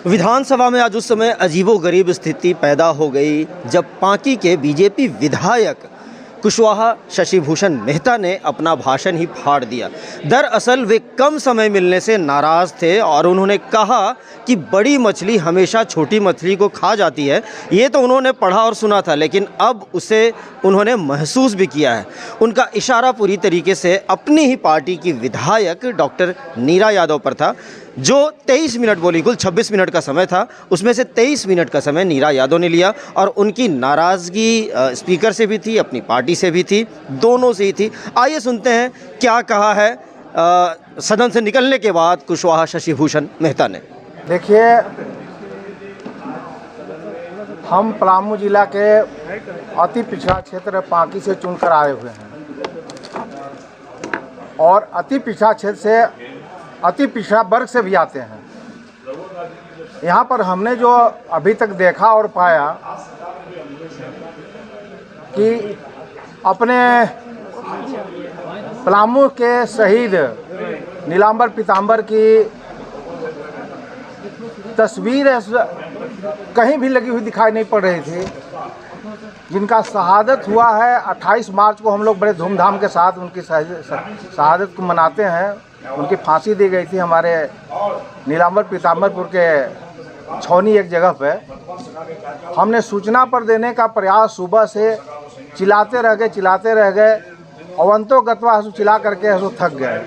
विधानसभा में आज उस समय अजीबोगरीब स्थिति पैदा हो गई जब पांकी के बीजेपी विधायक कुशवाहा शशिभूषण मेहता ने अपना भाषण ही फाड़ दिया। दरअसल वे कम समय मिलने से नाराज़ थे और उन्होंने कहा कि बड़ी मछली हमेशा छोटी मछली को खा जाती है। ये तो उन्होंने पढ़ा और सुना था, लेकिन अब उसे उन्होंने महसूस भी किया है। उनका इशारा पूरी तरीके से अपनी ही पार्टी की विधायक डॉक्टर नीरा यादव पर था, जो 23 मिनट बोली। कुल 26 मिनट का समय था, उसमें से 23 मिनट का समय नीरा यादव ने लिया और उनकी नाराज़गी स्पीकर से भी थी, अपनी पार्टी से भी थी, दोनों से ही थी। आइए सुनते हैं क्या कहा है सदन से निकलने के बाद कुशवाहा शशिभूषण मेहता ने। देखिए, हम पलामू जिला के अति पिछड़ा क्षेत्र पांकी से चुनकर आए हुए हैं और अति पिछड़ा क्षेत्र से अति पिछड़ा वर्ग से भी आते हैं। यहाँ पर हमने जो अभी तक देखा और पाया कि अपने पलामू के शहीद नीलांबर पीताम्बर की तस्वीर कहीं भी लगी हुई दिखाई नहीं पड़ रही थी, जिनका शहादत हुआ है। 28 मार्च को हम लोग बड़े धूमधाम के साथ उनकी शहादत को मनाते हैं। उनकी फांसी दी गई थी हमारे नीलांबर पीताम्बरपुर के छौनी एक जगह पे। हमने सूचना पर देने का प्रयास सुबह से चिल्लाते रह गए अवंतो गत्वा चिल्ला करके थक गए।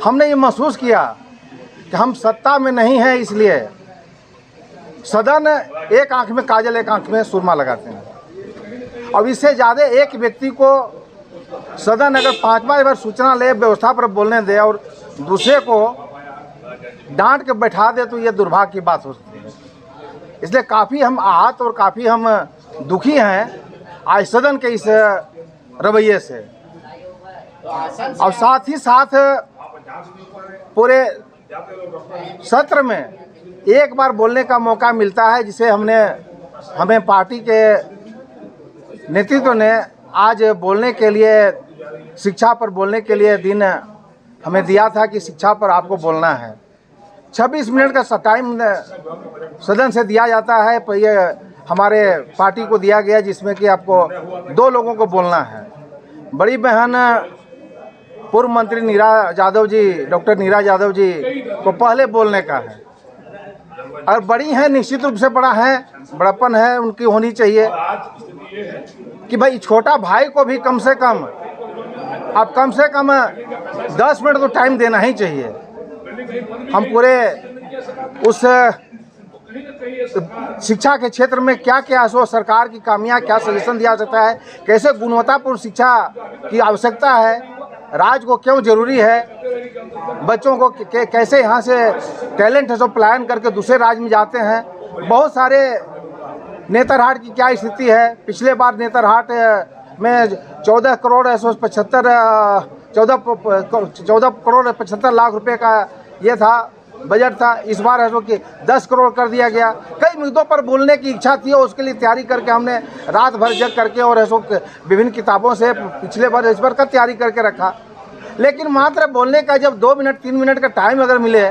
हमने ये महसूस किया कि हम सत्ता में नहीं हैं, इसलिए सदन एक आंख में काजल एक आंख में सुरमा लगाते हैं। अब इससे ज़्यादा एक व्यक्ति को सदन अगर 5 बार सूचना ले, व्यवस्था पर बोलने दे और दूसरे को डांट के बैठा दे, तो ये दुर्भाग्य की बात हो सकती है। इसलिए काफ़ी हम आहत और काफ़ी हम दुखी हैं आज सदन के इस रवैये से। और साथ ही साथ पूरे सत्र में एक बार बोलने का मौका मिलता है, जिसे हमें पार्टी के नेतृत्व ने आज बोलने के लिए, शिक्षा पर बोलने के लिए दिन हमें दिया था कि शिक्षा पर आपको बोलना है। 26 मिनट का टाइम सदन से दिया जाता है, पर ये हमारे पार्टी को दिया गया, जिसमें कि आपको 2 लोगों को बोलना है। बड़ी बहन पूर्व मंत्री नीरा यादव जी, डॉक्टर नीरा यादव जी को पहले बोलने का है, और बड़ी हैं, निश्चित रूप से बड़प्पन है उनकी होनी चाहिए कि भाई छोटा भाई को भी कम से कम 10 मिनट तो टाइम देना ही चाहिए। हम पूरे उस शिक्षा के क्षेत्र में क्या क्या सो सरकार की कामियां, क्या सजेशन दिया सकता है, कैसे गुणवत्तापूर्ण शिक्षा की आवश्यकता है, राज्य को क्यों जरूरी है, बच्चों को कैसे यहाँ से टैलेंट है सो पलायन करके दूसरे राज्य में जाते हैं। बहुत सारे नेतरहाट की क्या स्थिति है। पिछले बार नेतरहाट में 14 करोड़ 75 लाख रुपए का ये था बजट था। इस बार है सो कि 10 करोड़ कर दिया गया। कई मुद्दों पर बोलने की इच्छा थी और उसके लिए तैयारी करके हमने रात भर जग करके और ऐसो विभिन्न किताबों से पिछले बार इस बार का तैयारी करके रखा। लेकिन मात्र बोलने का जब 2 मिनट 3 मिनट का टाइम अगर मिले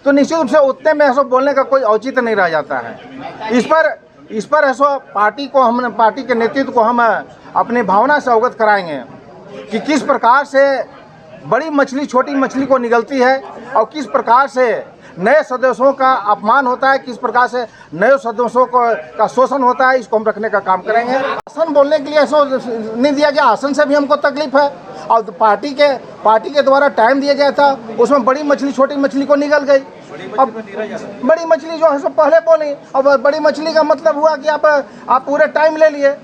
तो निश्चित रूप से उतने में ऐसो बोलने का कोई औचित्य नहीं रह जाता है। इस पर ऐसो पार्टी के नेतृत्व को हम अपनी भावना से अवगत कराएंगे कि किस प्रकार से बड़ी मछली छोटी मछली को निगलती है और किस प्रकार से नए सदस्यों का अपमान होता है, किस प्रकार से नए सदस्यों का शोषण होता है। इसको हम रखने का काम करेंगे। आसन बोलने के लिए ऐसा नहीं दिया गया, आसन से भी हमको तकलीफ है। और पार्टी के द्वारा टाइम दिया गया था, उसमें बड़ी मछली छोटी मछली को निगल गई। अब बड़ी मछली जो है सो पहले बोली, अब बड़ी मछली का मतलब हुआ कि आप पूरे टाइम ले लिए।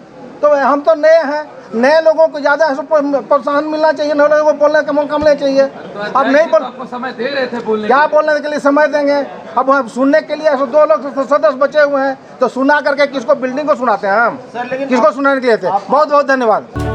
तो हम तो नए हैं, नए लोगों को ज़्यादा प्रोत्साहन मिलना चाहिए, नए लोगों को बोलने का मौका मिलना चाहिए। अब नहीं आपको समय दे रहे थे बोलने, क्या बोलने के लिए समय देंगे। अब हम सुनने के लिए 2 लोग सदस्य बचे हुए हैं, तो सुना करके किसको बिल्डिंग को सुनाते हैं हम, किसको सुनाने दिए थे। बहुत बहुत धन्यवाद।